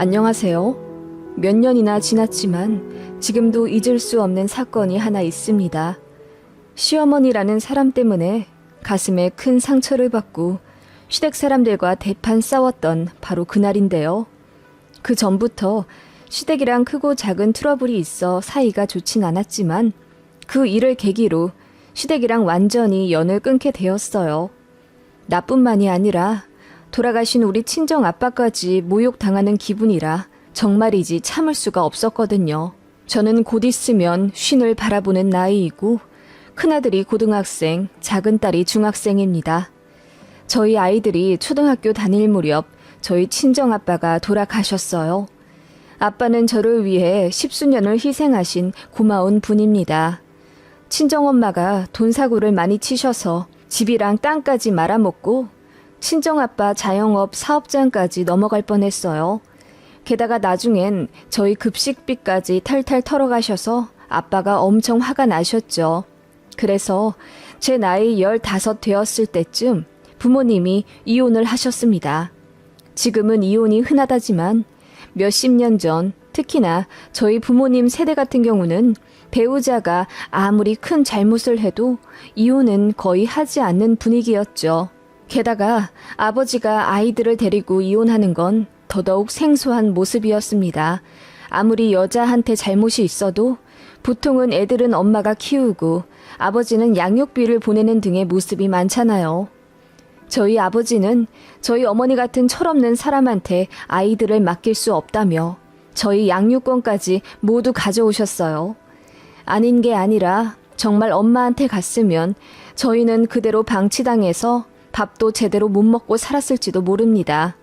안녕하세요. 몇 년이나 지났지만 지금도 잊을 수 없는 사건이 하나 있습니다. 시어머니라는 사람 때문에 가슴에 큰 상처를 받고 시댁 사람들과 대판 싸웠던 바로 그날인데요. 그 전부터 시댁이랑 크고 작은 트러블이 있어 사이가 좋진 않았지만 그 일을 계기로 시댁이랑 완전히 연을 끊게 되었어요. 나뿐만이 아니라 돌아가신 우리 친정 아빠까지 모욕당하는 기분이라 정말이지 참을 수가 없었거든요. 저는 곧 있으면 쉰을 바라보는 나이이고 큰아들이 고등학생, 작은딸이 중학생입니다. 저희 아이들이 초등학교 다닐 무렵 저희 친정아빠가 돌아가셨어요. 아빠는 저를 위해 십수년을 희생하신 고마운 분입니다. 친정엄마가 돈사고를 많이 치셔서 집이랑 땅까지 말아먹고 친정아빠 자영업 사업장까지 넘어갈 뻔했어요. 게다가 나중엔 저희 급식비까지 탈탈 털어가셔서 아빠가 엄청 화가 나셨죠. 그래서 제 나이 15 되었을 때쯤 부모님이 이혼을 하셨습니다. 지금은 이혼이 흔하다지만 몇십 년 전 특히나 저희 부모님 세대 같은 경우는 배우자가 아무리 큰 잘못을 해도 이혼은 거의 하지 않는 분위기였죠. 게다가 아버지가 아이들을 데리고 이혼하는 건 더더욱 생소한 모습이었습니다. 아무리 여자한테 잘못이 있어도 보통은 애들은 엄마가 키우고 아버지는 양육비를 보내는 등의 모습이 많잖아요. 저희 아버지는 저희 어머니 같은 철없는 사람한테 아이들을 맡길 수 없다며 저희 양육권까지 모두 가져오셨어요. 아닌 게 아니라 정말 엄마한테 갔으면 저희는 그대로 방치당해서 밥도 제대로 못 먹고 살았을지도 모릅니다.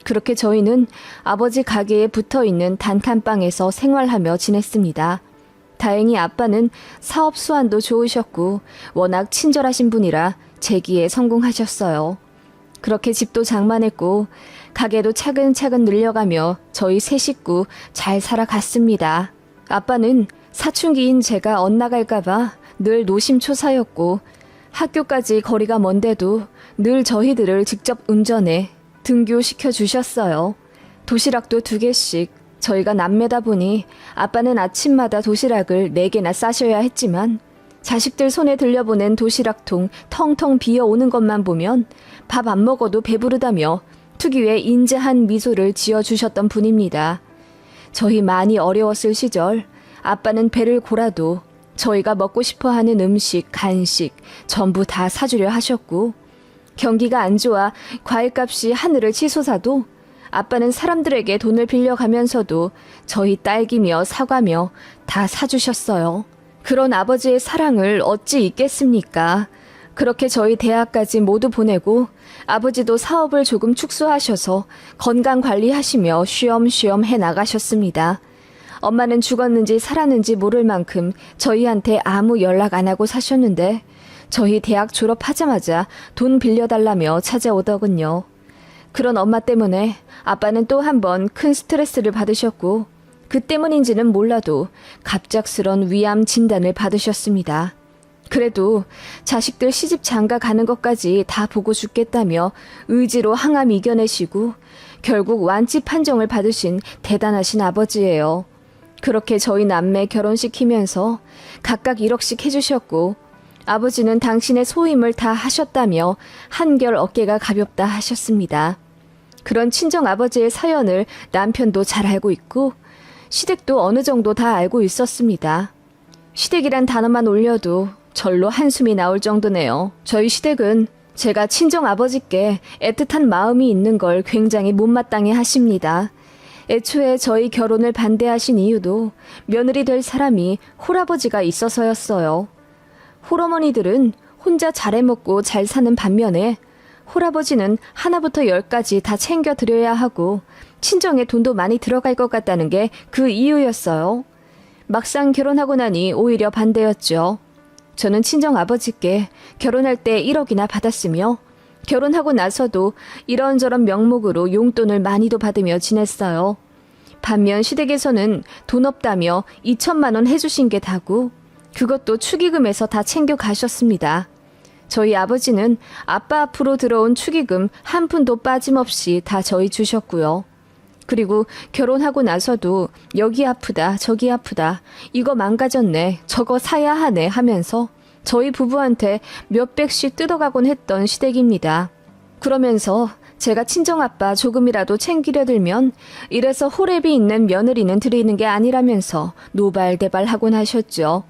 그렇게 저희는 아버지 가게에 붙어있는 단칸방에서 생활하며 지냈습니다. 다행히 아빠는 사업 수완도 좋으셨고 워낙 친절하신 분이라 재기에 성공하셨어요. 그렇게 집도 장만했고 가게도 차근차근 늘려가며 저희 세 식구 잘 살아갔습니다. 아빠는 사춘기인 제가 엇나갈까봐 늘 노심초사였고 학교까지 거리가 먼데도 늘 저희들을 직접 운전해 등교시켜 주셨어요. 도시락도 2개씩. 저희가 남매다 보니 아빠는 아침마다 도시락을 4개나 싸셔야 했지만 자식들 손에 들려보낸 도시락통 텅텅 비어오는 것만 보면 밥 안 먹어도 배부르다며 특유의 인자한 미소를 지어주셨던 분입니다. 저희 많이 어려웠을 시절 아빠는 배를 골아도 저희가 먹고 싶어하는 음식, 간식 전부 다 사주려 하셨고 경기가 안 좋아 과일값이 하늘을 치솟아도 아빠는 사람들에게 돈을 빌려가면서도 저희 딸기며 사과며 다 사주셨어요. 그런 아버지의 사랑을 어찌 잊겠습니까? 그렇게 저희 대학까지 모두 보내고 아버지도 사업을 조금 축소하셔서 건강관리하시며 쉬엄쉬엄 해나가셨습니다. 엄마는 죽었는지 살았는지 모를 만큼 저희한테 아무 연락 안 하고 사셨는데 저희 대학 졸업하자마자 돈 빌려달라며 찾아오더군요. 그런 엄마 때문에 아빠는 또 한 번 큰 스트레스를 받으셨고 그 때문인지는 몰라도 갑작스런 위암 진단을 받으셨습니다. 그래도 자식들 시집 장가 가는 것까지 다 보고 죽겠다며 의지로 항암 이겨내시고 결국 완치 판정을 받으신 대단하신 아버지예요. 그렇게 저희 남매 결혼시키면서 각각 1억씩 해주셨고 아버지는 당신의 소임을 다 하셨다며 한결 어깨가 가볍다 하셨습니다. 그런 친정아버지의 사연을 남편도 잘 알고 있고 시댁도 어느 정도 다 알고 있었습니다. 시댁이란 단어만 올려도 절로 한숨이 나올 정도네요. 저희 시댁은 제가 친정아버지께 애틋한 마음이 있는 걸 굉장히 못마땅해 하십니다. 애초에 저희 결혼을 반대하신 이유도 며느리 될 사람이 홀아버지가 있어서였어요. 홀어머니들은 혼자 잘해먹고 잘 사는 반면에 홀아버지는 하나부터 10까지 다 챙겨드려야 하고 친정에 돈도 많이 들어갈 것 같다는 게 그 이유였어요. 막상 결혼하고 나니 오히려 반대였죠. 저는 친정아버지께 결혼할 때 1억이나 받았으며 결혼하고 나서도 이런저런 명목으로 용돈을 많이도 받으며 지냈어요. 반면 시댁에서는 돈 없다며 2천만 원 해주신 게 다고 그것도 축의금에서 다 챙겨 가셨습니다. 저희 아버지는 아빠 앞으로 들어온 축의금 한 푼도 빠짐없이 다 저희 주셨고요. 그리고 결혼하고 나서도 여기 아프다 저기 아프다 이거 망가졌네 저거 사야 하네 하면서 저희 부부한테 몇백씩 뜯어가곤 했던 시댁입니다. 그러면서 제가 친정아빠 조금이라도 챙기려 들면 이래서 호랩이 있는 며느리는 드리는 게 아니라면서 노발대발하곤 하셨죠.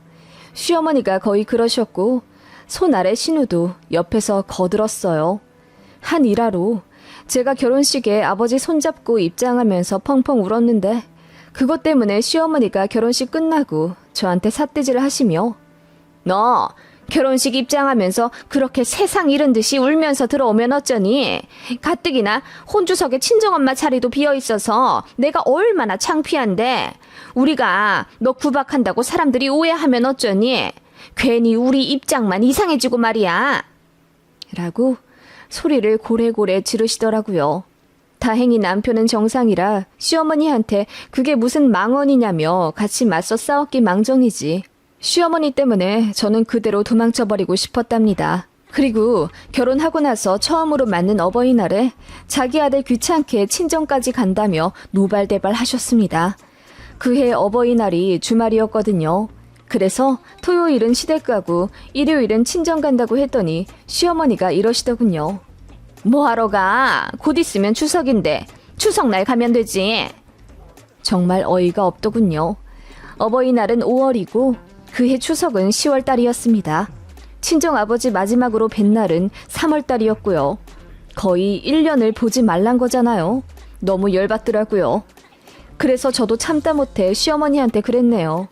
시어머니가 거의 그러셨고 손 아래 신우도 옆에서 거들었어요. 한 일화로 제가 결혼식에 아버지 손잡고 입장하면서 펑펑 울었는데 그것 때문에 시어머니가 결혼식 끝나고 저한테 삿대질을 하시며 너 결혼식 입장하면서 그렇게 세상 잃은 듯이 울면서 들어오면 어쩌니? 가뜩이나 혼주석에 친정엄마 자리도 비어있어서 내가 얼마나 창피한데 우리가 너 구박한다고 사람들이 오해하면 어쩌니? 괜히 우리 입장만 이상해지고 말이야. 라고 소리를 고래고래 지르시더라고요. 다행히 남편은 정상이라 시어머니한테 그게 무슨 망언이냐며 같이 맞서 싸웠기 망정이지. 시어머니 때문에 저는 그대로 도망쳐버리고 싶었답니다. 그리고 결혼하고 나서 처음으로 맞는 어버이날에 자기 아들 귀찮게 친정까지 간다며 노발대발 하셨습니다. 그해 어버이날이 주말이었거든요. 그래서 토요일은 시댁 가고 일요일은 친정 간다고 했더니 시어머니가 이러시더군요. 뭐하러 가? 곧 있으면 추석인데 추석날 가면 되지. 정말 어이가 없더군요. 어버이날은 5월이고 그해 추석은 10월달이었습니다. 친정아버지 마지막으로 뵌 날은 3월달이었고요. 거의 1년을 보지 말란 거잖아요. 너무 열받더라고요. 그래서 저도 참다 못해 시어머니한테 그랬네요.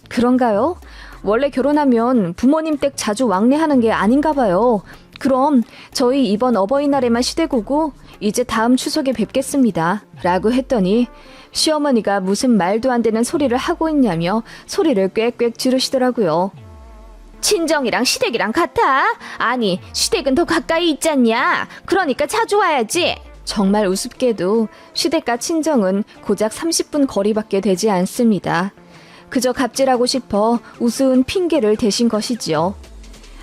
그런가요? 원래 결혼하면 부모님 댁 자주 왕래하는 게 아닌가 봐요. 그럼 저희 이번 어버이날에만 시댁 오고 이제 다음 추석에 뵙겠습니다. 라고 했더니 시어머니가 무슨 말도 안 되는 소리를 하고 있냐며 소리를 꽥꽥 지르시더라고요. 친정이랑 시댁이랑 같아? 아니 시댁은 더 가까이 있잖냐? 그러니까 자주 와야지. 정말 우습게도 시댁과 친정은 고작 30분 거리밖에 되지 않습니다. 그저 갑질하고 싶어 우스운 핑계를 대신 것이지요.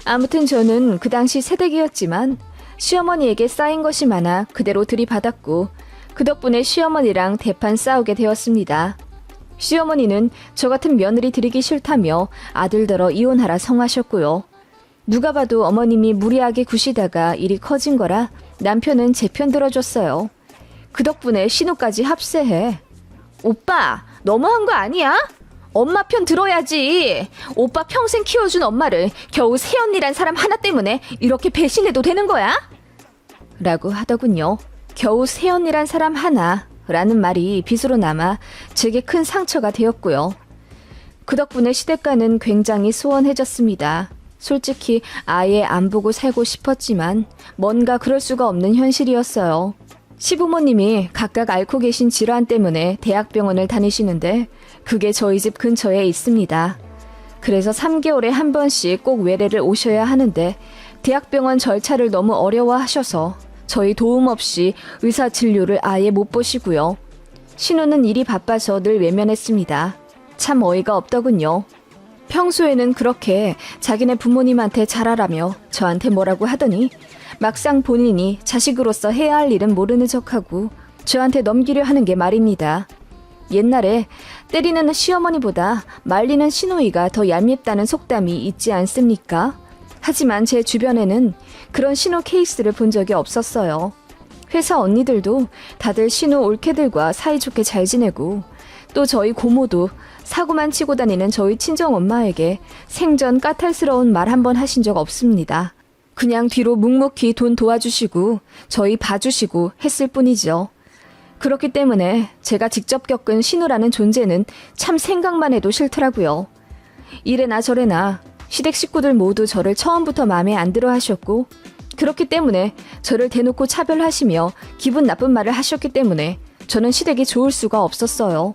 아무튼 저는 그 당시 새댁이었지만 시어머니에게 쌓인 것이 많아 그대로 들이받았고 그 덕분에 시어머니랑 대판 싸우게 되었습니다. 시어머니는 저 같은 며느리 들이기 싫다며 아들더러 이혼하라 성하셨고요. 누가 봐도 어머님이 무리하게 구시다가 일이 커진 거라 남편은 제 편 들어줬어요. 그 덕분에 신우까지 합세해. 오빠 너무한 거 아니야? 엄마 편 들어야지. 오빠 평생 키워준 엄마를 겨우 새언니란 사람 하나 때문에 이렇게 배신해도 되는 거야? 라고 하더군요. 겨우 새언니란 사람 하나 라는 말이 빗으로 남아 제게 큰 상처가 되었고요. 그 덕분에 시댁과는 굉장히 소원해졌습니다. 솔직히 아예 안 보고 살고 싶었지만 뭔가 그럴 수가 없는 현실이었어요. 시부모님이 각각 앓고 계신 질환 때문에 대학병원을 다니시는데 그게 저희 집 근처에 있습니다. 그래서 3개월에 한 번씩 꼭 외래를 오셔야 하는데 대학병원 절차를 너무 어려워하셔서 저희 도움 없이 의사 진료를 아예 못 보시고요. 신우는 일이 바빠서 늘 외면했습니다. 참 어이가 없더군요. 평소에는 그렇게 자기네 부모님한테 잘하라며 저한테 뭐라고 하더니 막상 본인이 자식으로서 해야 할 일은 모르는 척하고 저한테 넘기려 하는 게 말입니다. 옛날에 때리는 시어머니보다 말리는 시누이가 더 얄밉다는 속담이 있지 않습니까? 하지만 제 주변에는 그런 신우 케이스를 본 적이 없었어요. 회사 언니들도 다들 신우 올케들과 사이좋게 잘 지내고 또 저희 고모도 사고만 치고 다니는 저희 친정엄마에게 생전 까탈스러운 말 한 번 하신 적 없습니다. 그냥 뒤로 묵묵히 돈 도와주시고 저희 봐주시고 했을 뿐이죠. 그렇기 때문에 제가 직접 겪은 신우라는 존재는 참 생각만 해도 싫더라고요. 이래나 저래나 시댁 식구들 모두 저를 처음부터 마음에 안 들어 하셨고 그렇기 때문에 저를 대놓고 차별하시며 기분 나쁜 말을 하셨기 때문에 저는 시댁이 좋을 수가 없었어요.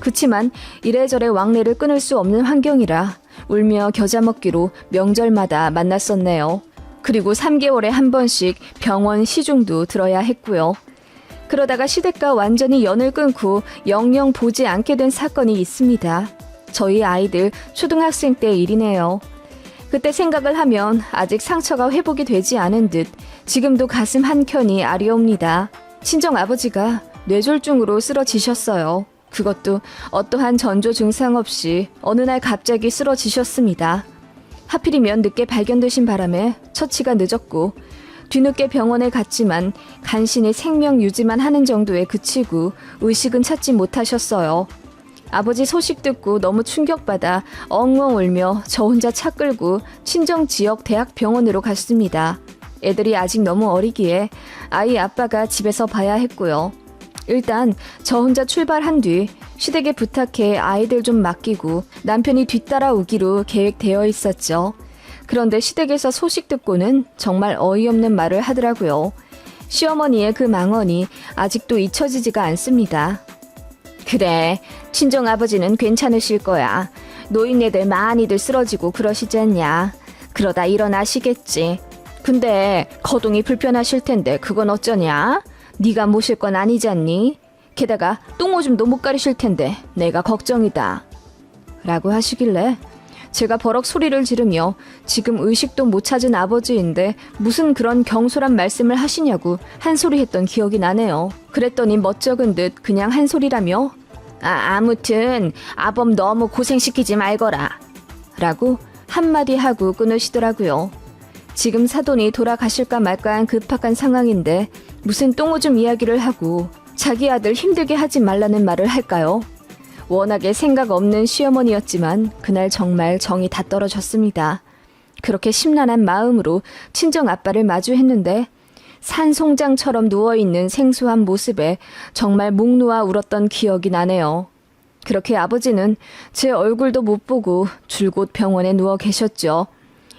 그치만 이래저래 왕래를 끊을 수 없는 환경이라 울며 겨자 먹기로 명절마다 만났었네요. 그리고 3개월에 한 번씩 병원 시중도 들어야 했고요. 그러다가 시댁과 완전히 연을 끊고 영영 보지 않게 된 사건이 있습니다. 저희 아이들 초등학생 때 일이네요. 그때 생각을 하면 아직 상처가 회복이 되지 않은 듯 지금도 가슴 한켠이 아리옵니다. 친정 아버지가 뇌졸중으로 쓰러지셨어요. 그것도 어떠한 전조 증상 없이 어느 날 갑자기 쓰러지셨습니다. 하필이면 늦게 발견되신 바람에 처치가 늦었고 뒤늦게 병원에 갔지만 간신히 생명 유지만 하는 정도에 그치고 의식은 찾지 못하셨어요. 아버지 소식 듣고 너무 충격받아 엉엉 울며 저 혼자 차 끌고 친정 지역 대학병원으로 갔습니다. 애들이 아직 너무 어리기에 아이 아빠가 집에서 봐야 했고요. 일단 저 혼자 출발한 뒤 시댁에 부탁해 아이들 좀 맡기고 남편이 뒤따라오기로 계획되어 있었죠. 그런데 시댁에서 소식 듣고는 정말 어이없는 말을 하더라고요. 시어머니의 그 망언이 아직도 잊혀지지가 않습니다. 그래, 친정아버지는 괜찮으실 거야. 노인네들 많이들 쓰러지고 그러시지 않냐. 그러다 일어나시겠지. 근데 거동이 불편하실 텐데 그건 어쩌냐? 네가 모실 건 아니잖니? 게다가 똥오줌도 못 가리실 텐데 내가 걱정이다. 라고 하시길래 제가 버럭 소리를 지르며 지금 의식도 못 찾은 아버지인데 무슨 그런 경솔한 말씀을 하시냐고 한 소리 했던 기억이 나네요. 그랬더니 멋쩍은 듯 그냥 한 소리라며 아무튼 아범 너무 고생시키지 말거라 라고 한마디 하고 끊으시더라고요. 지금 사돈이 돌아가실까 말까한 급박한 상황인데 무슨 똥오줌 이야기를 하고 자기 아들 힘들게 하지 말라는 말을 할까요? 워낙에 생각 없는 시어머니였지만 그날 정말 정이 다 떨어졌습니다. 그렇게 심란한 마음으로 친정 아빠를 마주했는데 산송장처럼 누워있는 생소한 모습에 정말 목 놓아 울었던 기억이 나네요. 그렇게 아버지는 제 얼굴도 못 보고 줄곧 병원에 누워 계셨죠.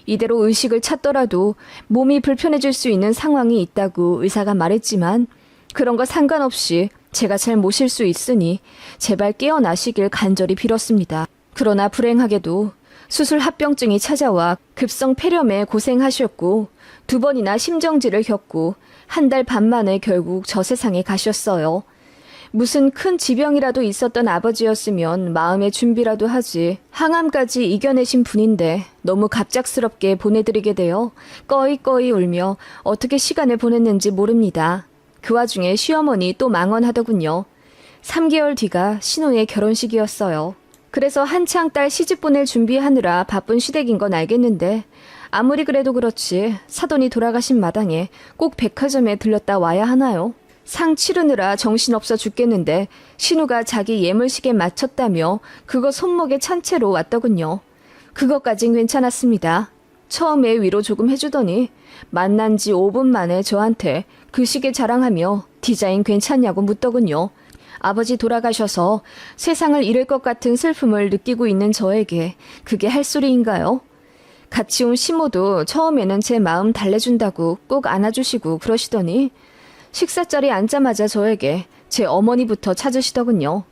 이대로 의식을 찾더라도 몸이 불편해질 수 있는 상황이 있다고 의사가 말했지만 그런 거 상관없이 제가 잘 모실 수 있으니 제발 깨어나시길 간절히 빌었습니다. 그러나 불행하게도 수술 합병증이 찾아와 급성 폐렴에 고생하셨고 2번이나 심정지를 겪고 1달 반 만에 결국 저 세상에 가셨어요. 무슨 큰 지병이라도 있었던 아버지였으면 마음의 준비라도 하지 항암까지 이겨내신 분인데 너무 갑작스럽게 보내드리게 되어 꺼이꺼이 울며 어떻게 시간을 보냈는지 모릅니다. 그 와중에 시어머니 또 망언하더군요. 3개월 뒤가 신우의 결혼식이었어요. 그래서 한창 딸 시집 보낼 준비하느라 바쁜 시댁인 건 알겠는데 아무리 그래도 그렇지 사돈이 돌아가신 마당에 꼭 백화점에 들렀다 와야 하나요? 상 치르느라 정신없어 죽겠는데 신우가 자기 예물시계 맞췄다며 그거 손목에 찬 채로 왔더군요. 그것까진 괜찮았습니다. 처음에 위로 조금 해주더니 만난 지 5분 만에 저한테 그 시계 자랑하며 디자인 괜찮냐고 묻더군요. 아버지 돌아가셔서 세상을 잃을 것 같은 슬픔을 느끼고 있는 저에게 그게 할 소리인가요? 같이 온 시모도 처음에는 제 마음 달래준다고 꼭 안아주시고 그러시더니 식사 자리에 앉자마자 저에게 제 어머니부터 찾으시더군요.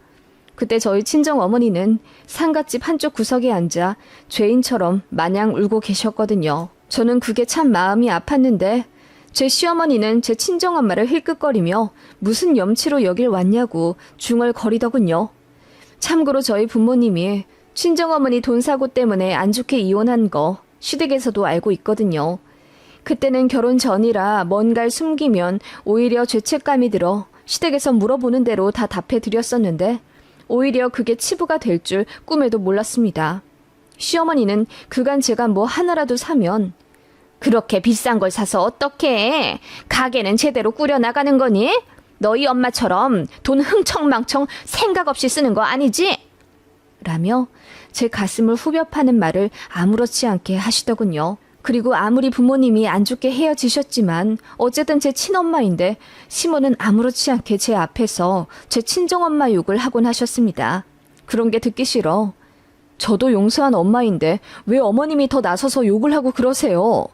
그때 저희 친정 어머니는 상갓집 한쪽 구석에 앉아 죄인처럼 마냥 울고 계셨거든요. 저는 그게 참 마음이 아팠는데 제 시어머니는 제 친정엄마를 힐끗거리며 무슨 염치로 여길 왔냐고 중얼거리더군요. 참고로 저희 부모님이 친정어머니 돈 사고 때문에 안 좋게 이혼한 거 시댁에서도 알고 있거든요. 그때는 결혼 전이라 뭔가를 숨기면 오히려 죄책감이 들어 시댁에서 물어보는 대로 다 답해드렸었는데 오히려 그게 치부가 될 줄 꿈에도 몰랐습니다. 시어머니는 그간 제가 뭐 하나라도 사면 그렇게 비싼 걸 사서 어떡해? 가게는 제대로 꾸려나가는 거니? 너희 엄마처럼 돈 흥청망청 생각 없이 쓰는 거 아니지? 라며 제 가슴을 후벼 파는 말을 아무렇지 않게 하시더군요. 그리고 아무리 부모님이 안 좋게 헤어지셨지만 어쨌든 제 친엄마인데 시모는 아무렇지 않게 제 앞에서 제 친정엄마 욕을 하곤 하셨습니다. 그런 게 듣기 싫어. 저도 용서한 엄마인데 왜 어머님이 더 나서서 욕을 하고 그러세요?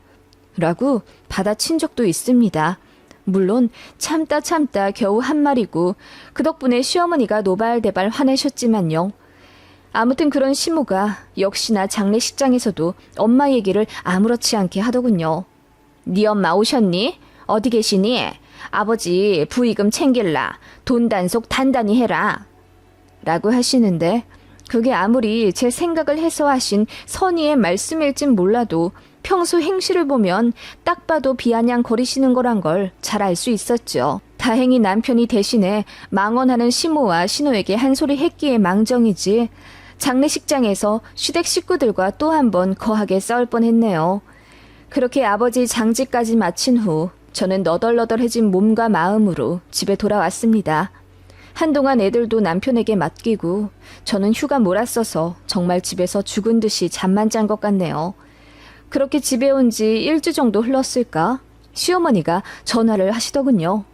라고 받아친 적도 있습니다. 물론 참다 겨우 한 말이고 그 덕분에 시어머니가 노발대발 화내셨지만요. 아무튼 그런 시모가 역시나 장례식장에서도 엄마 얘기를 아무렇지 않게 하더군요. 네 엄마 오셨니? 어디 계시니? 아버지 부의금 챙길라. 돈 단속 단단히 해라. 라고 하시는데 그게 아무리 제 생각을 해서 하신 선의의 말씀일진 몰라도 평소 행실을 보면 딱 봐도 비아냥거리시는 거란 걸 잘 알 수 있었죠. 다행히 남편이 대신에 망언하는 시모와 신호에게 한 소리 했기에 망정이지 장례식장에서 시댁 식구들과 또 한 번 거하게 싸울 뻔했네요. 그렇게 아버지 장지까지 마친 후 저는 너덜너덜해진 몸과 마음으로 집에 돌아왔습니다. 한동안 애들도 남편에게 맡기고 저는 휴가 몰았어서 정말 집에서 죽은 듯이 잠만 잔 것 같네요. 그렇게 집에 온 지 1주 정도 흘렀을까? 시어머니가 전화를 하시더군요.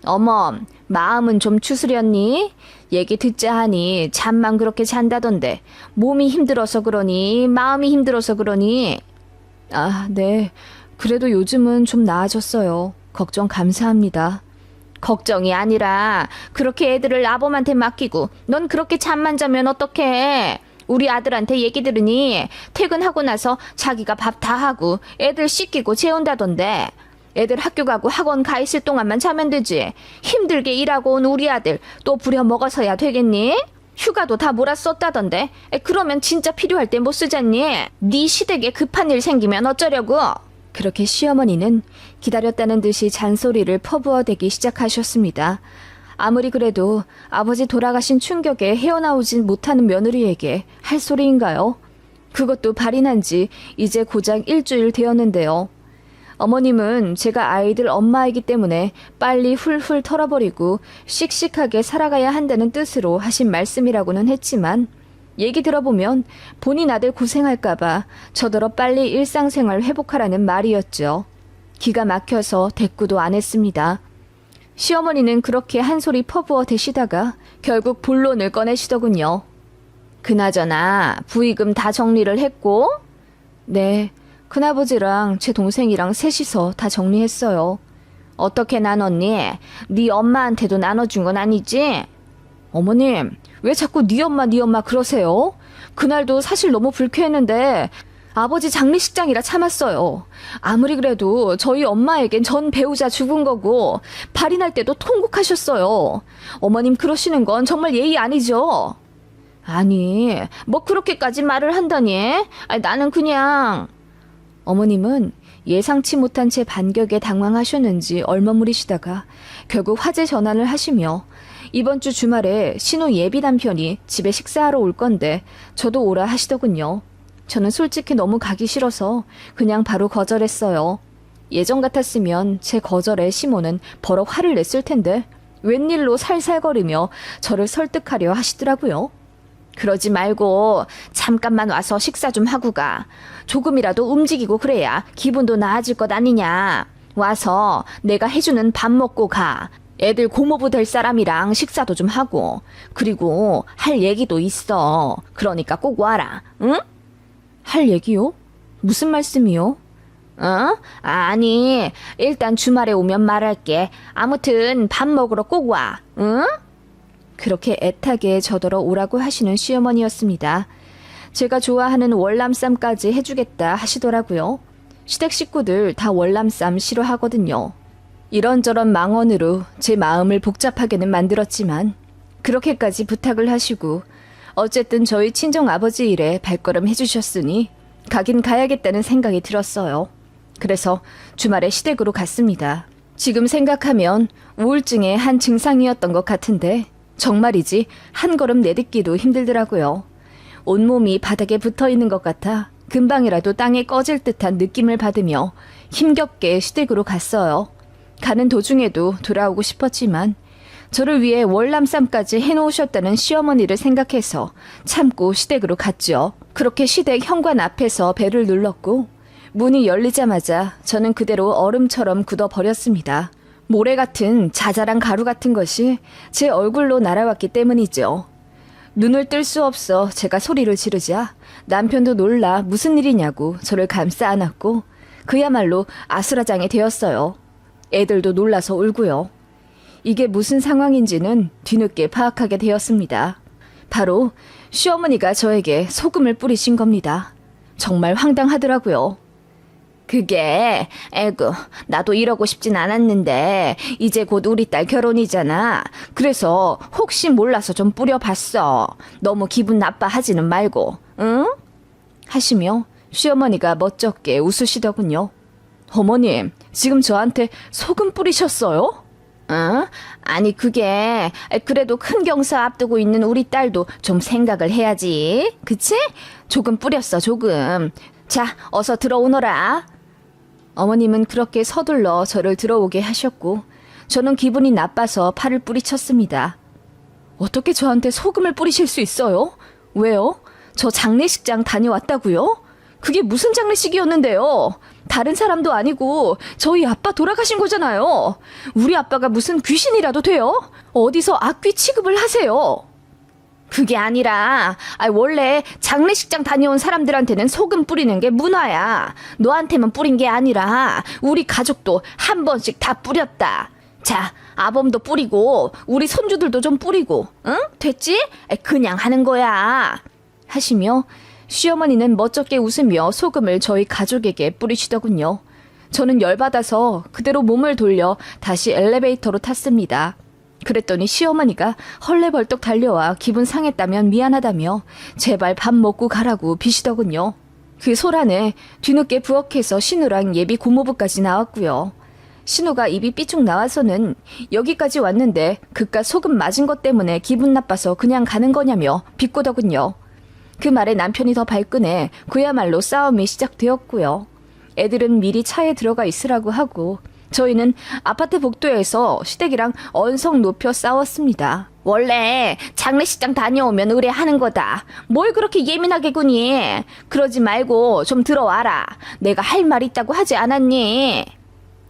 어머, 마음은 좀 추스렸니? 얘기 듣자 하니 잠만 그렇게 잔다던데 몸이 힘들어서 그러니 마음이 힘들어서 그러니? 아, 네. 그래도 요즘은 좀 나아졌어요. 걱정 감사합니다. 걱정이 아니라 그렇게 애들을 아범한테 맡기고 넌 그렇게 잠만 자면 어떡해? 우리 아들한테 얘기 들으니 퇴근하고 나서 자기가 밥 다 하고 애들 씻기고 재운다던데 애들 학교 가고 학원 가 있을 동안만 자면 되지. 힘들게 일하고 온 우리 아들 또 부려먹어서야 되겠니? 휴가도 다 몰았었다던데 그러면 진짜 필요할 때 못 쓰잖니? 네 시댁에 급한 일 생기면 어쩌려고? 그렇게 시어머니는 기다렸다는 듯이 잔소리를 퍼부어대기 시작하셨습니다. 아무리 그래도 아버지 돌아가신 충격에 헤어나오진 못하는 며느리에게 할 소리인가요? 그것도 발인한 지 이제 고작 일주일 되었는데요. 어머님은 제가 아이들 엄마이기 때문에 빨리 훌훌 털어버리고 씩씩하게 살아가야 한다는 뜻으로 하신 말씀이라고는 했지만 얘기 들어보면 본인 아들 고생할까봐 저더러 빨리 일상생활 회복하라는 말이었죠. 기가 막혀서 대꾸도 안 했습니다. 시어머니는 그렇게 한 소리 퍼부어 대시다가 결국 본론을 꺼내시더군요. 그나저나 부의금 다 정리를 했고? 네, 큰아버지랑 제 동생이랑 셋이서 다 정리했어요. 어떻게 나눴니? 네 엄마한테도 나눠준 건 아니지? 어머님, 왜 자꾸 네 엄마 그러세요? 그날도 사실 너무 불쾌했는데 아버지 장례식장이라 참았어요. 아무리 그래도 저희 엄마에겐 전 배우자 죽은 거고 발인할 때도 통곡하셨어요. 어머님 그러시는 건 정말 예의 아니죠? 아니, 뭐 그렇게까지 말을 한다니? 아니, 나는 그냥... 어머님은 예상치 못한 제 반격에 당황하셨는지 얼머무리시다가 결국 화제 전환을 하시며 이번 주 주말에 신우 예비 남편이 집에 식사하러 올 건데 저도 오라 하시더군요. 저는 솔직히 너무 가기 싫어서 그냥 바로 거절했어요. 예전 같았으면 제 거절에 시모는 버럭 화를 냈을 텐데 웬일로 살살거리며 저를 설득하려 하시더라고요. 그러지 말고 잠깐만 와서 식사 좀 하고 가. 조금이라도 움직이고 그래야 기분도 나아질 것 아니냐. 와서 내가 해주는 밥 먹고 가. 애들 고모부 될 사람이랑 식사도 좀 하고. 그리고 할 얘기도 있어. 그러니까 꼭 와라. 응? 할 얘기요? 무슨 말씀이요? 아니, 일단 주말에 오면 말할게. 아무튼 밥 먹으러 꼭 와. 응? 그렇게 애타게 저더러 오라고 하시는 시어머니였습니다. 제가 좋아하는 월남쌈까지 해주겠다 하시더라고요. 시댁 식구들 다 월남쌈 싫어하거든요. 이런저런 망언으로 제 마음을 복잡하게는 만들었지만 그렇게까지 부탁을 하시고 어쨌든 저희 친정아버지 일에 발걸음 해주셨으니 가긴 가야겠다는 생각이 들었어요. 그래서 주말에 시댁으로 갔습니다. 지금 생각하면 우울증의 한 증상이었던 것 같은데 정말이지 한 걸음 내딛기도 힘들더라고요. 온몸이 바닥에 붙어있는 것 같아 금방이라도 땅에 꺼질 듯한 느낌을 받으며 힘겹게 시댁으로 갔어요. 가는 도중에도 돌아오고 싶었지만 저를 위해 월남쌈까지 해놓으셨다는 시어머니를 생각해서 참고 시댁으로 갔죠. 그렇게 시댁 현관 앞에서 벨을 눌렀고 문이 열리자마자 저는 그대로 얼음처럼 굳어버렸습니다. 모래 같은 자잘한 가루 같은 것이 제 얼굴로 날아왔기 때문이죠. 눈을 뜰 수 없어 제가 소리를 지르자 남편도 놀라 무슨 일이냐고 저를 감싸 안았고 그야말로 아수라장이 되었어요. 애들도 놀라서 울고요. 이게 무슨 상황인지는 뒤늦게 파악하게 되었습니다. 바로 시어머니가 저에게 소금을 뿌리신 겁니다. 정말 황당하더라고요. 그게 에구 나도 이러고 싶진 않았는데 이제 곧 우리 딸 결혼이잖아. 그래서 혹시 몰라서 좀 뿌려봤어. 너무 기분 나빠하지는 말고 응? 하시며 시어머니가 멋쩍게 웃으시더군요. 어머님, 지금 저한테 소금 뿌리셨어요? 아니 그게 그래도 큰 경사 앞두고 있는 우리 딸도 좀 생각을 해야지. 그치? 조금 뿌렸어, 조금. 자, 어서 들어오너라. 어머님은 그렇게 서둘러 저를 들어오게 하셨고 저는 기분이 나빠서 팔을 뿌리쳤습니다. 어떻게 저한테 소금을 뿌리실 수 있어요? 왜요? 저 장례식장 다녀왔다고요? 그게 무슨 장례식이었는데요? 다른 사람도 아니고 저희 아빠 돌아가신 거잖아요. 우리 아빠가 무슨 귀신이라도 돼요? 어디서 악귀 취급을 하세요? 그게 아니라 원래 장례식장 다녀온 사람들한테는 소금 뿌리는 게 문화야. 너한테만 뿌린 게 아니라 우리 가족도 한 번씩 다 뿌렸다. 자, 아범도 뿌리고 우리 손주들도 좀 뿌리고, 응? 됐지? 그냥 하는 거야. 하시며 시어머니는 멋쩍게 웃으며 소금을 저희 가족에게 뿌리시더군요. 저는 열받아서 그대로 몸을 돌려 다시 엘리베이터로 탔습니다. 그랬더니 시어머니가 헐레벌떡 달려와 기분 상했다면 미안하다며 제발 밥 먹고 가라고 비시더군요. 그 소란에 뒤늦게 부엌에서 신우랑 예비 고모부까지 나왔고요. 신우가 입이 삐쭉 나와서는 여기까지 왔는데 그깟 소금 맞은 것 때문에 기분 나빠서 그냥 가는 거냐며 비꼬더군요. 그 말에 남편이 더 발끈해 그야말로 싸움이 시작되었고요. 애들은 미리 차에 들어가 있으라고 하고 저희는 아파트 복도에서 시댁이랑 언성 높여 싸웠습니다. 원래 장례식장 다녀오면 의뢰하는 거다. 뭘 그렇게 예민하게 구니? 그러지 말고 좀 들어와라. 내가 할 말 있다고 하지 않았니?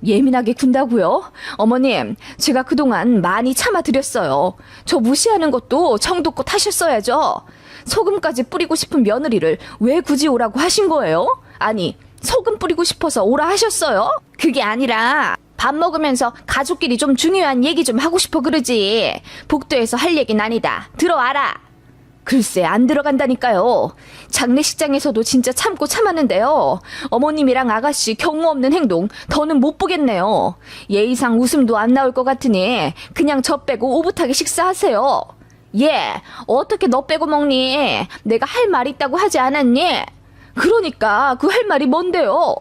예민하게 군다고요? 어머님, 제가 그동안 많이 참아드렸어요. 저 무시하는 것도 정도껏 하셨어야죠. 소금까지 뿌리고 싶은 며느리를 왜 굳이 오라고 하신 거예요? 아니, 소금 뿌리고 싶어서 오라 하셨어요? 그게 아니라 밥 먹으면서 가족끼리 좀 중요한 얘기 좀 하고 싶어 그러지. 복도에서 할 얘기는 아니다. 들어와라. 글쎄 안 들어간다니까요. 장례식장에서도 진짜 참고 참았는데요. 어머님이랑 아가씨 경우 없는 행동 더는 못 보겠네요. 예의상 웃음도 안 나올 것 같으니 그냥 저 빼고 오붓하게 식사하세요. 예, 어떻게 너 빼고 먹니? 내가 할 말 있다고 하지 않았니? 그러니까 그 할 말이 뭔데요?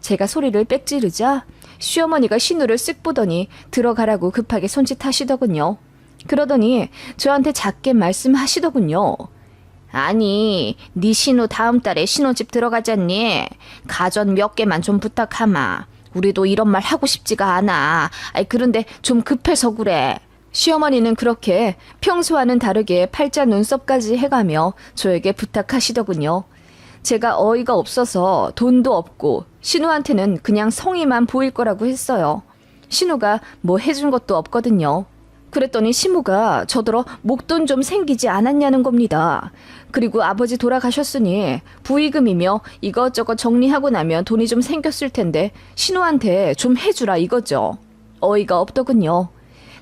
제가 소리를 빽 지르자 시어머니가 신우를 쓱 보더니 들어가라고 급하게 손짓하시더군요. 그러더니 저한테 작게 말씀하시더군요. 아니, 네 신우 다음 달에 신혼집 들어가잖니? 가전 몇 개만 좀 부탁하마. 우리도 이런 말 하고 싶지가 않아. 그런데 좀 급해서 그래. 시어머니는 그렇게 평소와는 다르게 팔자 눈썹까지 해가며 저에게 부탁하시더군요. 제가 어이가 없어서 돈도 없고 신우한테는 그냥 성의만 보일 거라고 했어요. 신우가 뭐 해준 것도 없거든요. 그랬더니 시무가 저더러 목돈 좀 생기지 않았냐는 겁니다. 그리고 아버지 돌아가셨으니 부의금이며 이것저것 정리하고 나면 돈이 좀 생겼을 텐데 신우한테 좀 해주라 이거죠. 어이가 없더군요.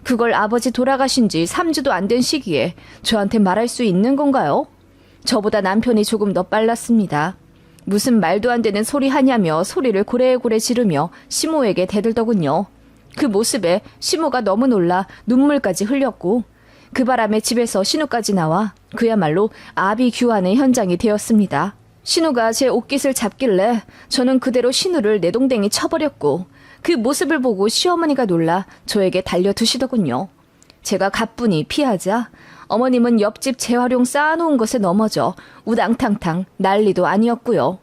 그걸 아버지 돌아가신 지 3주도 안 된 시기에 저한테 말할 수 있는 건가요? 저보다 남편이 조금 더 빨랐습니다. 무슨 말도 안 되는 소리 하냐며 소리를 고래고래 지르며 시모에게 대들더군요. 그 모습에 시모가 너무 놀라 눈물까지 흘렸고 그 바람에 집에서 신우까지 나와 그야말로 아비규환의 현장이 되었습니다. 신우가 제 옷깃을 잡길래 저는 그대로 신우를 내동댕이 쳐버렸고 그 모습을 보고 시어머니가 놀라 저에게 달려드시더군요. 제가 가뿐히 피하자 어머님은 옆집 재활용 쌓아놓은 것에 넘어져 우당탕탕 난리도 아니었고요.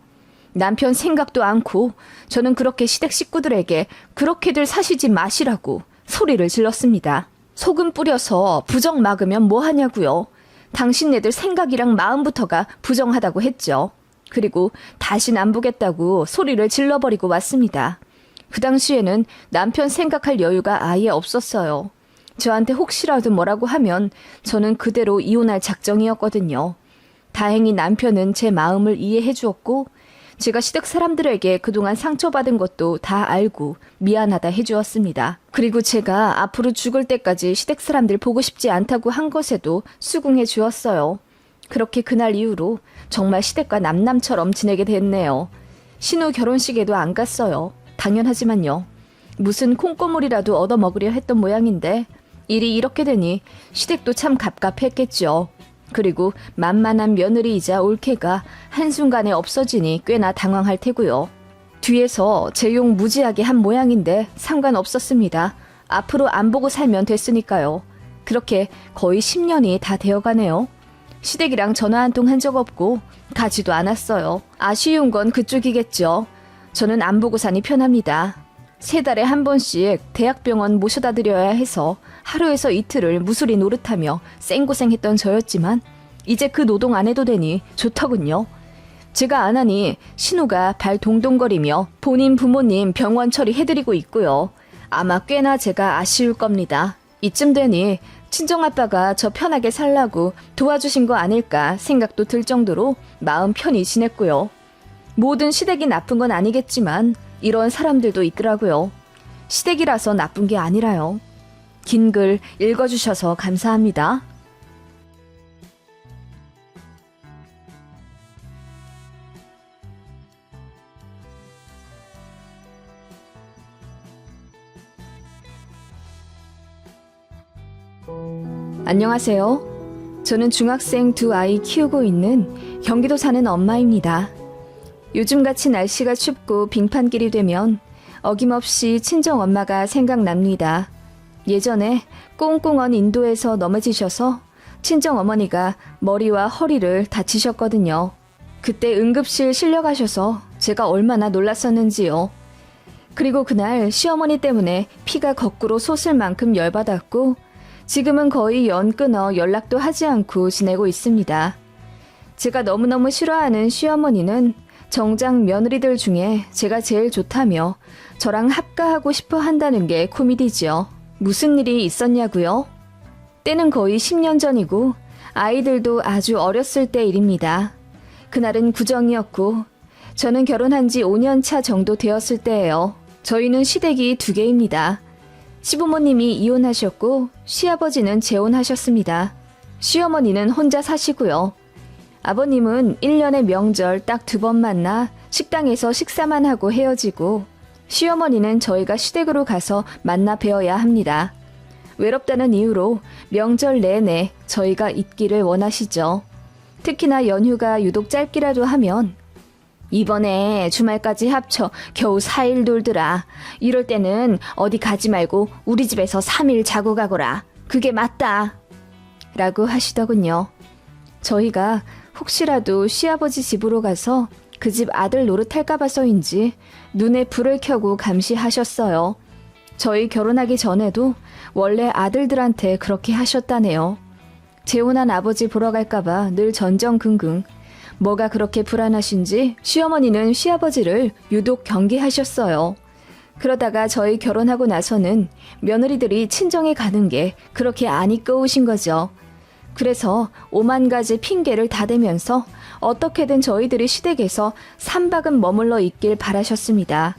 남편 생각도 않고 저는 그렇게 시댁 식구들에게 그렇게들 사시지 마시라고 소리를 질렀습니다. 소금 뿌려서 부정 막으면 뭐 하냐고요. 당신네들 생각이랑 마음부터가 부정하다고 했죠. 그리고 다신 안 보겠다고 소리를 질러버리고 왔습니다. 그 당시에는 남편 생각할 여유가 아예 없었어요. 저한테 혹시라도 뭐라고 하면 저는 그대로 이혼할 작정이었거든요. 다행히 남편은 제 마음을 이해해 주었고 제가 시댁 사람들에게 그동안 상처받은 것도 다 알고 미안하다 해주었습니다. 그리고 제가 앞으로 죽을 때까지 시댁 사람들 보고 싶지 않다고 한 것에도 수긍해 주었어요. 그렇게 그날 이후로 정말 시댁과 남남처럼 지내게 됐네요. 신우 결혼식에도 안 갔어요. 당연하지만요. 무슨 콩고물이라도 얻어먹으려 했던 모양인데 일이 이렇게 되니 시댁도 참 갑갑했겠죠. 그리고 만만한 며느리이자 올케가 한순간에 없어지니 꽤나 당황할 테고요. 뒤에서 제 욕 무지하게 한 모양인데 상관없었습니다. 앞으로 안 보고 살면 됐으니까요. 그렇게 거의 10년이 다 되어가네요. 시댁이랑 전화 한 통 한 적 없고 가지도 않았어요. 아쉬운 건 그쪽이겠죠. 저는 안 보고 사니 편합니다. 3달에 한 번씩 대학병원 모셔다 드려야 해서 하루에서 이틀을 무수리 노릇하며 쌩고생했던 저였지만 이제 그 노동 안 해도 되니 좋더군요. 제가 안 하니 신우가 발 동동거리며 본인 부모님 병원 처리해드리고 있고요. 아마 꽤나 제가 아쉬울 겁니다. 이쯤 되니 친정아빠가 저 편하게 살라고 도와주신 거 아닐까 생각도 들 정도로 마음 편히 지냈고요. 모든 시댁이 나쁜 건 아니겠지만 이런 사람들도 있더라고요. 시댁이라서 나쁜 게 아니라요. 긴 글 읽어주셔서 감사합니다. 안녕하세요. 저는 중학생 2아이 키우고 있는 경기도 사는 엄마입니다. 요즘같이 날씨가 춥고 빙판길이 되면 어김없이 친정엄마가 생각납니다. 예전에 꽁꽁 언 인도에서 넘어지셔서 친정어머니가 머리와 허리를 다치셨거든요. 그때 응급실 실려가셔서 제가 얼마나 놀랐었는지요. 그리고 그날 시어머니 때문에 피가 거꾸로 솟을 만큼 열받았고 지금은 거의 연 끊어 연락도 하지 않고 지내고 있습니다. 제가 너무너무 싫어하는 시어머니는 정작 며느리들 중에 제가 제일 좋다며 저랑 합가하고 싶어 한다는 게 코미디죠. 무슨 일이 있었냐고요? 때는 거의 10년 전이고 아이들도 아주 어렸을 때 일입니다. 그날은 구정이었고 저는 결혼한 지 5년 차 정도 되었을 때예요. 저희는 시댁이 2개입니다. 시부모님이 이혼하셨고 시아버지는 재혼하셨습니다. 시어머니는 혼자 사시고요. 아버님은 1년에 명절 딱 2번 만나 식당에서 식사만 하고 헤어지고 시어머니는 저희가 시댁으로 가서 만나 뵈어야 합니다. 외롭다는 이유로 명절 내내 저희가 있기를 원하시죠. 특히나 연휴가 유독 짧기라도 하면 이번에 주말까지 합쳐 겨우 4일 놀더라. 이럴 때는 어디 가지 말고 우리 집에서 3일 자고 가거라. 그게 맞다. 라고 하시더군요. 저희가 혹시라도 시아버지 집으로 가서 그 집 아들 노릇할까 봐서인지 눈에 불을 켜고 감시하셨어요. 저희 결혼하기 전에도 원래 아들들한테 그렇게 하셨다네요. 재혼한 아버지 보러 갈까 봐 늘 전전긍긍. 뭐가 그렇게 불안하신지 시어머니는 시아버지를 유독 경계하셨어요. 그러다가 저희 결혼하고 나서는 며느리들이 친정에 가는 게 그렇게 안 이끄우신 거죠. 그래서 5만 가지 핑계를 다 대면서 어떻게든 저희들이 시댁에서 3박은 머물러 있길 바라셨습니다.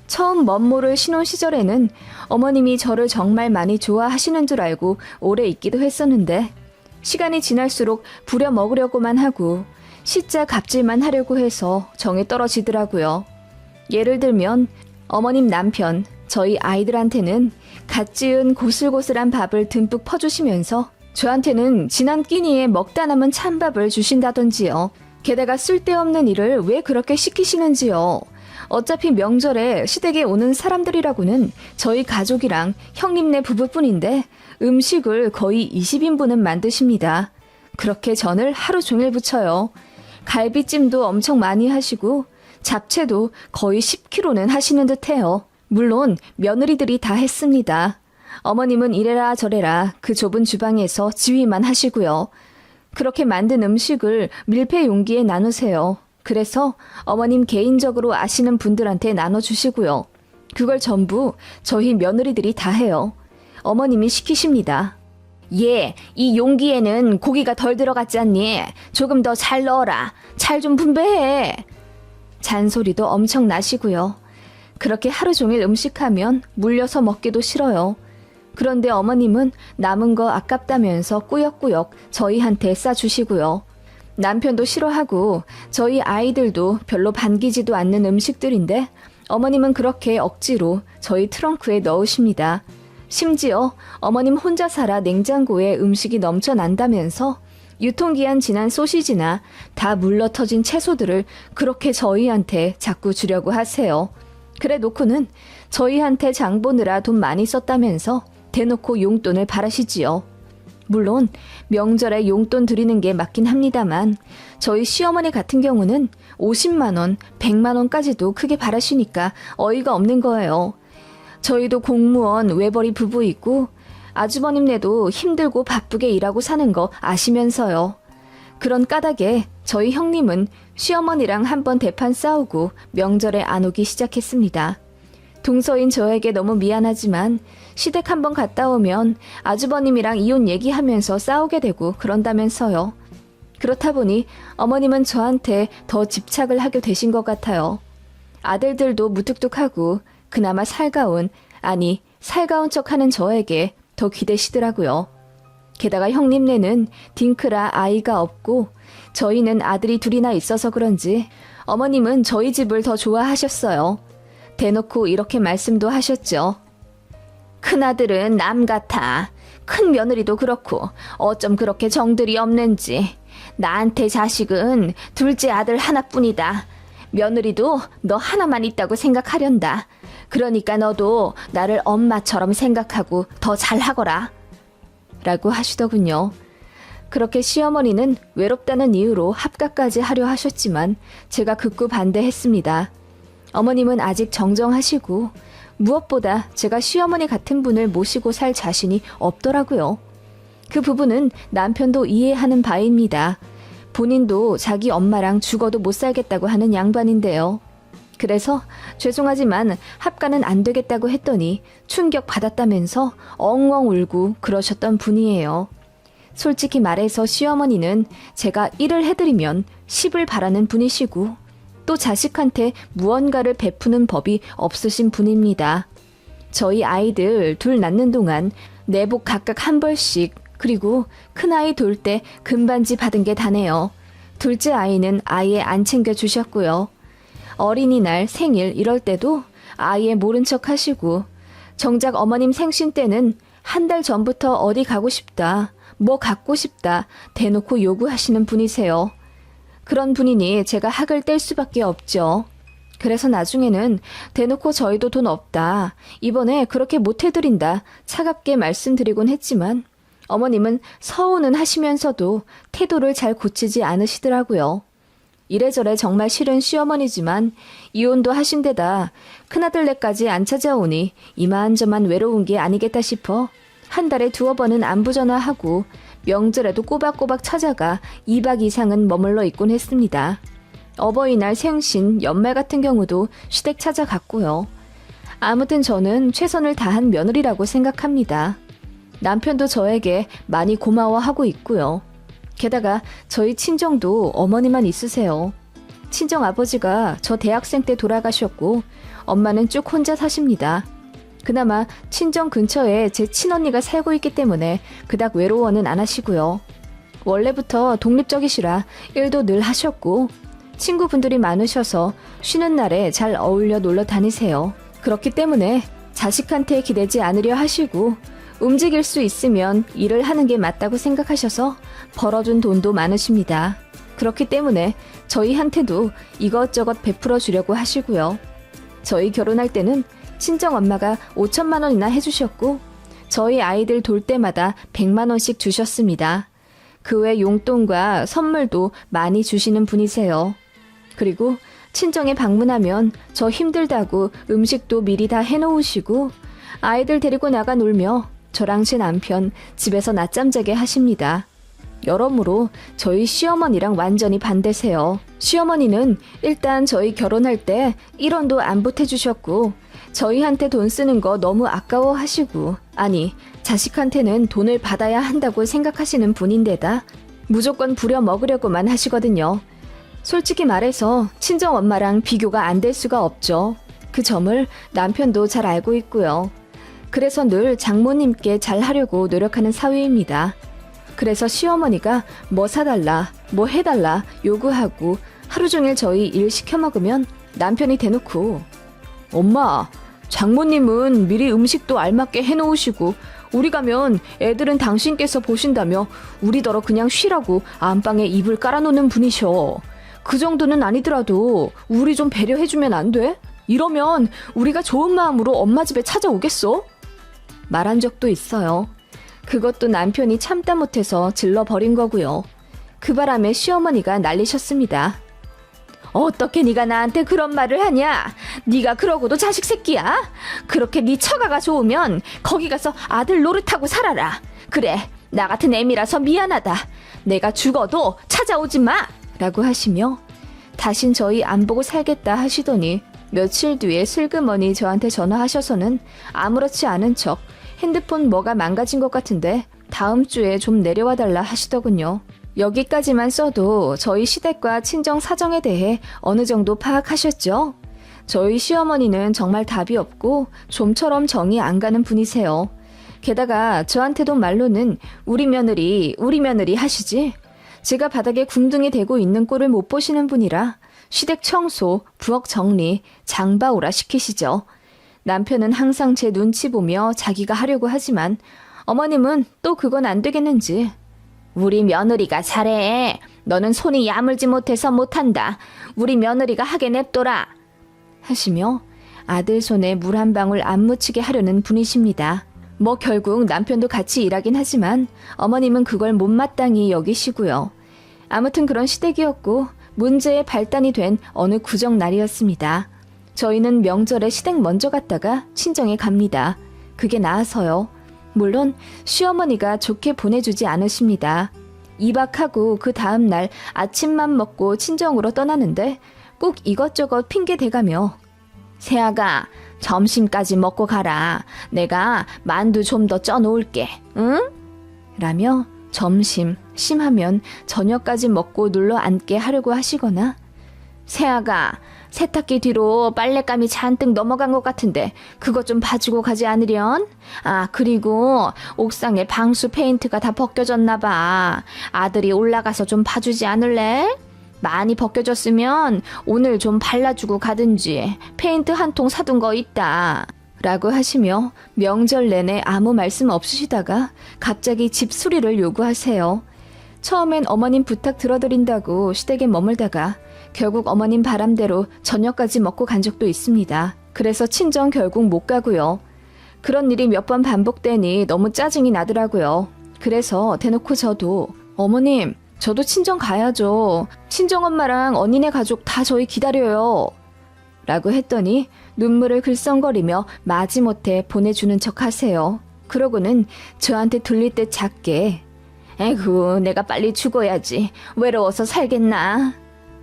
처음 멋모를 신혼 시절에는 어머님이 저를 정말 많이 좋아하시는 줄 알고 오래 있기도 했었는데 시간이 지날수록 부려먹으려고만 하고 시자 갑질만 하려고 해서 정이 떨어지더라고요. 예를 들면 어머님 남편, 저희 아이들한테는 갓 지은 고슬고슬한 밥을 듬뿍 퍼주시면서 저한테는 지난 끼니에 먹다 남은 찬밥을 주신다던지요. 게다가 쓸데없는 일을 왜 그렇게 시키시는지요. 어차피 명절에 시댁에 오는 사람들이라고는 저희 가족이랑 형님네 부부뿐인데 음식을 거의 20인분은 만드십니다. 그렇게 전을 하루 종일 부쳐요. 갈비찜도 엄청 많이 하시고 잡채도 거의 10kg는 하시는 듯해요. 물론 며느리들이 다 했습니다. 어머님은 이래라 저래라 그 좁은 주방에서 지휘만 하시고요. 그렇게 만든 음식을 밀폐 용기에 나누세요. 그래서 어머님 개인적으로 아시는 분들한테 나눠주시고요. 그걸 전부 저희 며느리들이 다 해요. 어머님이 시키십니다. 예, 이 용기에는 고기가 덜 들어갔지 않니? 조금 더 잘 넣어라. 잘 좀 분배해. 잔소리도 엄청 나시고요. 그렇게 하루 종일 음식하면 물려서 먹기도 싫어요. 그런데 어머님은 남은 거 아깝다면서 꾸역꾸역 저희한테 싸주시고요. 남편도 싫어하고 저희 아이들도 별로 반기지도 않는 음식들인데 어머님은 그렇게 억지로 저희 트렁크에 넣으십니다. 심지어 어머님 혼자 살아 냉장고에 음식이 넘쳐난다면서 유통기한 지난 소시지나 다 물러터진 채소들을 그렇게 저희한테 자꾸 주려고 하세요. 그래 놓고는 저희한테 장 보느라 돈 많이 썼다면서 대놓고 용돈을 바라시지요. 물론 명절에 용돈 드리는 게 맞긴 합니다만 저희 시어머니 같은 경우는 50만 원, 100만 원까지도 크게 바라시니까 어이가 없는 거예요. 저희도 공무원 외벌이 부부이고 아주버님네도 힘들고 바쁘게 일하고 사는 거 아시면서요. 그런 까닭에 저희 형님은 시어머니랑 한번 대판 싸우고 명절에 안 오기 시작했습니다. 동서인 저에게 너무 미안하지만 시댁 한번 갔다 오면 아주버님이랑 이혼 얘기하면서 싸우게 되고 그런다면서요. 그렇다 보니 어머님은 저한테 더 집착을 하게 되신 것 같아요. 아들들도 무뚝뚝하고 그나마 살가운 척하는 저에게 더 기대시더라고요. 게다가 형님네는 딩크라 아이가 없고 저희는 아들이 둘이나 있어서 그런지 어머님은 저희 집을 더 좋아하셨어요. 대놓고 이렇게 말씀도 하셨죠. 큰아들은 남 같아. 큰 며느리도 그렇고 어쩜 그렇게 정들이 없는지. 나한테 자식은 둘째 아들 하나뿐이다. 며느리도 너 하나만 있다고 생각하련다. 그러니까 너도 나를 엄마처럼 생각하고 더 잘하거라. 라고 하시더군요. 그렇게 시어머니는 외롭다는 이유로 합가까지 하려 하셨지만 제가 극구 반대했습니다. 어머님은 아직 정정하시고 무엇보다 제가 시어머니 같은 분을 모시고 살 자신이 없더라고요. 그 부분은 남편도 이해하는 바입니다. 본인도 자기 엄마랑 죽어도 못 살겠다고 하는 양반인데요. 그래서 죄송하지만 합가는 안 되겠다고 했더니 충격 받았다면서 엉엉 울고 그러셨던 분이에요. 솔직히 말해서 시어머니는 제가 1을 해드리면 10을 바라는 분이시고 또 자식한테 무언가를 베푸는 법이 없으신 분입니다. 저희 아이들 둘 낳는 동안 내복 각각 한 벌씩 그리고 큰아이 돌 때 금반지 받은 게 다네요. 둘째 아이는 아예 안 챙겨주셨고요. 어린이날 생일 이럴 때도 아예 모른 척 하시고 정작 어머님 생신 때는 한 달 전부터 어디 가고 싶다, 뭐 갖고 싶다 대놓고 요구하시는 분이세요. 그런 분이니 제가 학을 뗄 수밖에 없죠. 그래서 나중에는 대놓고 저희도 돈 없다, 이번에 그렇게 못 해드린다 차갑게 말씀드리곤 했지만 어머님은 서운은 하시면서도 태도를 잘 고치지 않으시더라고요. 이래저래 정말 싫은 시어머니지만 이혼도 하신 데다 큰아들네까지 안 찾아오니 이만저만 외로운 게 아니겠다 싶어 한 달에 2번은 안부 전화하고 명절에도 꼬박꼬박 찾아가 2박 이상은 머물러 있곤 했습니다. 어버이날, 생신, 연말 같은 경우도 시댁 찾아갔고요. 아무튼 저는 최선을 다한 며느리라고 생각합니다. 남편도 저에게 많이 고마워하고 있고요. 게다가 저희 친정도 어머니만 있으세요. 친정 아버지가 저 대학생 때 돌아가셨고 엄마는 쭉 혼자 사십니다. 그나마 친정 근처에 제 친언니가 살고 있기 때문에 그닥 외로워는 안 하시고요. 원래부터 독립적이시라 일도 늘 하셨고 친구분들이 많으셔서 쉬는 날에 잘 어울려 놀러 다니세요. 그렇기 때문에 자식한테 기대지 않으려 하시고 움직일 수 있으면 일을 하는 게 맞다고 생각하셔서 벌어둔 돈도 많으십니다. 그렇기 때문에 저희한테도 이것저것 베풀어 주려고 하시고요. 저희 결혼할 때는 친정엄마가 5천만 원이나 해주셨고 저희 아이들 돌 때마다 100만 원씩 주셨습니다. 그 외 용돈과 선물도 많이 주시는 분이세요. 그리고 친정에 방문하면 저 힘들다고 음식도 미리 다 해놓으시고 아이들 데리고 나가 놀며 저랑 제 남편 집에서 낮잠 자게 하십니다. 여러모로 저희 시어머니랑 완전히 반대세요. 시어머니는 일단 저희 결혼할 때 1원도 안 보태주셨고 저희한테 돈 쓰는 거 너무 아까워하시고 자식한테는 돈을 받아야 한다고 생각하시는 분인데다 무조건 부려먹으려고만 하시거든요. 솔직히 말해서 친정엄마랑 비교가 안 될 수가 없죠. 그 점을 남편도 잘 알고 있고요. 그래서 늘 장모님께 잘하려고 노력하는 사위입니다. 그래서 시어머니가 뭐 사달라, 뭐 해달라 요구하고 하루 종일 저희 일 시켜 먹으면 남편이 대놓고 엄마, 장모님은 미리 음식도 알맞게 해놓으시고 우리 가면 애들은 당신께서 보신다며 우리더러 그냥 쉬라고 안방에 이불 깔아놓는 분이셔. 그 정도는 아니더라도 우리 좀 배려해주면 안 돼? 이러면 우리가 좋은 마음으로 엄마 집에 찾아오겠어? 말한 적도 있어요. 그것도 남편이 참다 못해서 질러버린 거고요. 그 바람에 시어머니가 난리셨습니다. 어떻게 네가 나한테 그런 말을 하냐? 네가 그러고도 자식 새끼야? 그렇게 네 처가가 좋으면 거기 가서 아들 노릇하고 살아라. 그래, 나 같은 애미라서 미안하다. 내가 죽어도 찾아오지 마! 라고 하시며 다신 저희 안 보고 살겠다 하시더니 며칠 뒤에 슬그머니 저한테 전화하셔서는 아무렇지 않은 척 핸드폰 뭐가 망가진 것 같은데 다음 주에 좀 내려와 달라 하시더군요. 여기까지만 써도 저희 시댁과 친정 사정에 대해 어느 정도 파악하셨죠? 저희 시어머니는 정말 답이 없고 좀처럼 정이 안 가는 분이세요. 게다가 저한테도 말로는 우리 며느리 하시지? 제가 바닥에 궁둥이 대고 있는 꼴을 못 보시는 분이라 시댁 청소, 부엌 정리, 장바오라 시키시죠. 남편은 항상 제 눈치 보며 자기가 하려고 하지만 어머님은 또 그건 안 되겠는지 우리 며느리가 잘해. 너는 손이 야물지 못해서 못한다. 우리 며느리가 하게 냅둬라. 하시며 아들 손에 물 한 방울 안 묻히게 하려는 분이십니다. 뭐 결국 남편도 같이 일하긴 하지만 어머님은 그걸 못마땅히 여기시고요. 아무튼 그런 시댁이었고 문제의 발단이 된 어느 구정 날이었습니다. 저희는 명절에 시댁 먼저 갔다가 친정에 갑니다. 그게 나아서요. 물론 시어머니가 좋게 보내주지 않으십니다. 2박하고 그 다음 날 아침만 먹고 친정으로 떠나는데 꼭 이것저것 핑계 대가며 새아가 점심까지 먹고 가라. 내가 만두 좀 더 쪄놓을게. 응? 라며 점심, 심하면 저녁까지 먹고 눌러 앉게 하려고 하시거나 새아가 세탁기 뒤로 빨랫감이 잔뜩 넘어간 것 같은데 그거 좀 봐주고 가지 않으련? 아, 그리고 옥상에 방수 페인트가 다 벗겨졌나 봐. 아들이 올라가서 좀 봐주지 않을래? 많이 벗겨졌으면 오늘 좀 발라주고 가든지 페인트 한 통 사둔 거 있다. 라고 하시며 명절 내내 아무 말씀 없으시다가 갑자기 집 수리를 요구하세요. 처음엔 어머님 부탁 들어드린다고 시댁에 머물다가 결국 어머님 바람대로 저녁까지 먹고 간 적도 있습니다. 그래서 친정 결국 못 가고요. 그런 일이 몇 번 반복되니 너무 짜증이 나더라고요. 그래서 대놓고 저도 어머님, 저도 친정 가야죠. 친정엄마랑 언니네 가족 다 저희 기다려요. 라고 했더니 눈물을 글썽거리며 마지못해 보내주는 척 하세요. 그러고는 저한테 들릴 듯 작게 에구, 내가 빨리 죽어야지. 외로워서 살겠나?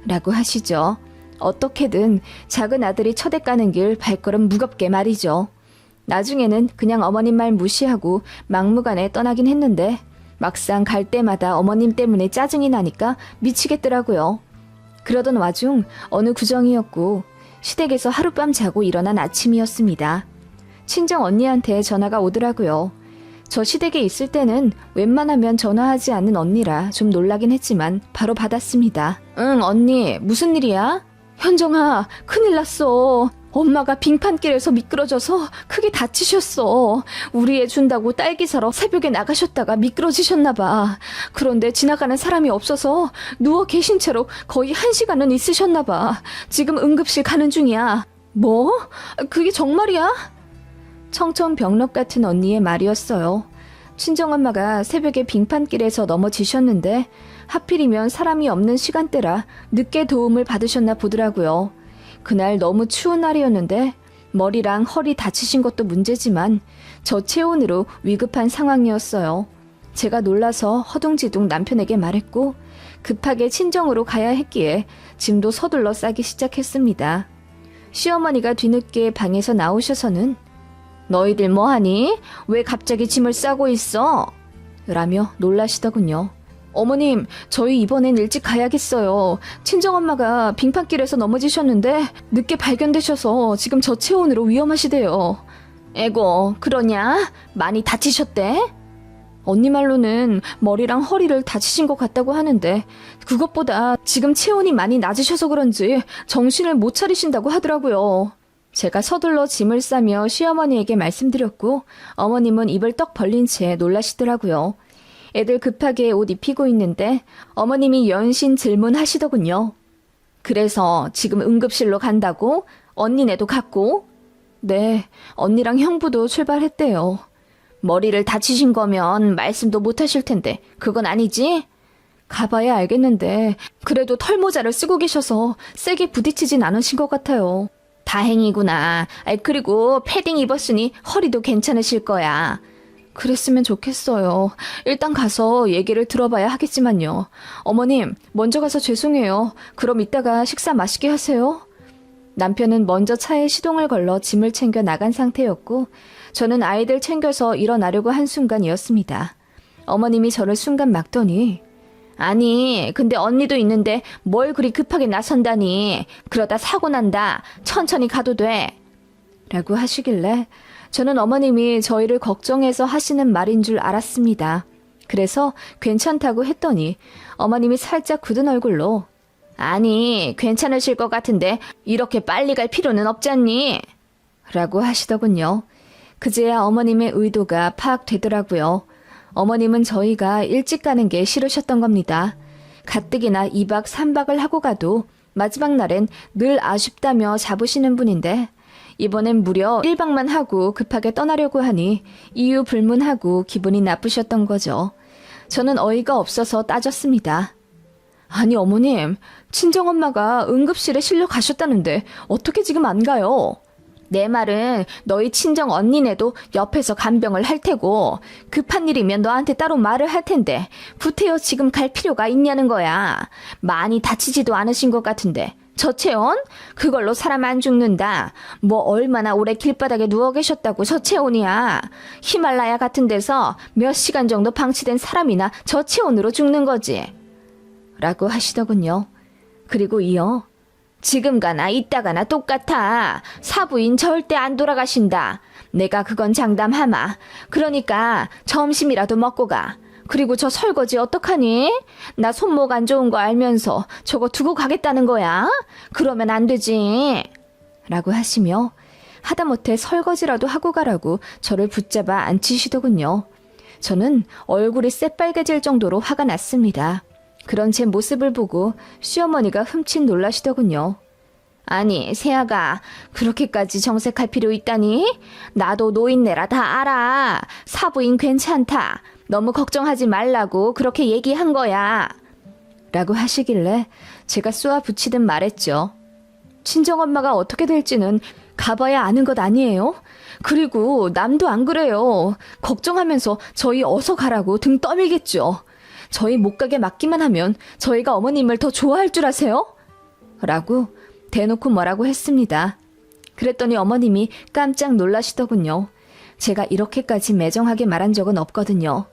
라고 하시죠. 어떻게든 작은 아들이 처대 까는 길 발걸음 무겁게 말이죠. 나중에는 그냥 어머님 말 무시하고 막무가내 떠나긴 했는데 막상 갈 때마다 어머님 때문에 짜증이 나니까 미치겠더라고요. 그러던 와중 어느 구정이었고 시댁에서 하룻밤 자고 일어난 아침이었습니다. 친정 언니한테 전화가 오더라고요. 저 시댁에 있을 때는 웬만하면 전화하지 않는 언니라 좀 놀라긴 했지만 바로 받았습니다. 응, 언니, 무슨 일이야? 현정아, 큰일 났어. 엄마가 빙판길에서 미끄러져서 크게 다치셨어. 우리 애 준다고 딸기 사러 새벽에 나가셨다가 미끄러지셨나 봐. 그런데 지나가는 사람이 없어서 누워 계신 채로 거의 1시간은 있으셨나 봐. 지금 응급실 가는 중이야. 뭐? 그게 정말이야? 청천벽력 같은 언니의 말이었어요. 친정엄마가 새벽에 빙판길에서 넘어지셨는데 하필이면 사람이 없는 시간대라 늦게 도움을 받으셨나 보더라고요. 그날 너무 추운 날이었는데 머리랑 허리 다치신 것도 문제지만 저체온으로 위급한 상황이었어요. 제가 놀라서 허둥지둥 남편에게 말했고 급하게 친정으로 가야 했기에 짐도 서둘러 싸기 시작했습니다. 시어머니가 뒤늦게 방에서 나오셔서는 너희들 뭐하니? 왜 갑자기 짐을 싸고 있어? 라며 놀라시더군요. 어머님, 저희 이번엔 일찍 가야겠어요. 친정엄마가 빙판길에서 넘어지셨는데 늦게 발견되셔서 지금 저체온으로 위험하시대요. 에고, 그러냐? 많이 다치셨대? 언니 말로는 머리랑 허리를 다치신 것 같다고 하는데 그것보다 지금 체온이 많이 낮으셔서 그런지 정신을 못 차리신다고 하더라고요. 제가 서둘러 짐을 싸며 시어머니에게 말씀드렸고 어머님은 입을 떡 벌린 채 놀라시더라고요. 애들 급하게 옷 입히고 있는데 어머님이 연신 질문하시더군요. 그래서 지금 응급실로 간다고? 언니네도 갔고? 네, 언니랑 형부도 출발했대요. 머리를 다치신 거면 말씀도 못 하실 텐데 그건 아니지? 가봐야 알겠는데 그래도 털모자를 쓰고 계셔서 세게 부딪히진 않으신 것 같아요. 다행이구나. 그리고 패딩 입었으니 허리도 괜찮으실 거야. 그랬으면 좋겠어요. 일단 가서 얘기를 들어봐야 하겠지만요. 어머님, 먼저 가서 죄송해요. 그럼 이따가 식사 맛있게 하세요. 남편은 먼저 차에 시동을 걸러 짐을 챙겨 나간 상태였고 저는 아이들 챙겨서 일어나려고 한 순간이었습니다. 어머님이 저를 순간 막더니 아니, 근데 언니도 있는데 뭘 그리 급하게 나선다니. 그러다 사고 난다. 천천히 가도 돼. 라고 하시길래 저는 어머님이 저희를 걱정해서 하시는 말인 줄 알았습니다. 그래서 괜찮다고 했더니 어머님이 살짝 굳은 얼굴로 아니, 괜찮으실 것 같은데 이렇게 빨리 갈 필요는 없잖니? 라고 하시더군요. 그제야 어머님의 의도가 파악되더라고요. 어머님은 저희가 일찍 가는 게 싫으셨던 겁니다. 가뜩이나 2박 3박을 하고 가도 마지막 날엔 늘 아쉽다며 잡으시는 분인데 이번엔 무려 1박만 하고 급하게 떠나려고 하니 이유 불문하고 기분이 나쁘셨던 거죠. 저는 어이가 없어서 따졌습니다. 아니 어머님, 친정엄마가 응급실에 실려 가셨다는데 어떻게 지금 안 가요? 내 말은 너희 친정 언니네도 옆에서 간병을 할 테고 급한 일이면 너한테 따로 말을 할 텐데 구태여 지금 갈 필요가 있냐는 거야. 많이 다치지도 않으신 것 같은데 저체온? 그걸로 사람 안 죽는다. 뭐 얼마나 오래 길바닥에 누워 계셨다고 저체온이야. 히말라야 같은 데서 몇 시간 정도 방치된 사람이나 저체온으로 죽는 거지. 라고 하시더군요. 그리고 이어 지금 가나 이따 가나 똑같아. 사부인 절대 안 돌아가신다. 내가 그건 장담하마. 그러니까 점심이라도 먹고 가. 그리고 저 설거지 어떡하니? 나 손목 안 좋은 거 알면서 저거 두고 가겠다는 거야? 그러면 안 되지. 라고 하시며 하다못해 설거지라도 하고 가라고 저를 붙잡아 앉히시더군요. 저는 얼굴이 새빨개질 정도로 화가 났습니다. 그런 제 모습을 보고 시어머니가 흠칫 놀라시더군요. 아니, 세아가 그렇게까지 정색할 필요 있다니? 나도 노인네라 다 알아. 사부인 괜찮다. 너무 걱정하지 말라고 그렇게 얘기한 거야. 라고 하시길래 제가 쏘아 붙이듯 말했죠. 친정엄마가 어떻게 될지는 가봐야 아는 것 아니에요? 그리고 남도 안 그래요. 걱정하면서 저희 어서 가라고 등 떠밀겠죠. 저희 못 가게 막기만 하면 저희가 어머님을 더 좋아할 줄 아세요? 라고 대놓고 뭐라고 했습니다. 그랬더니 어머님이 깜짝 놀라시더군요. 제가 이렇게까지 매정하게 말한 적은 없거든요.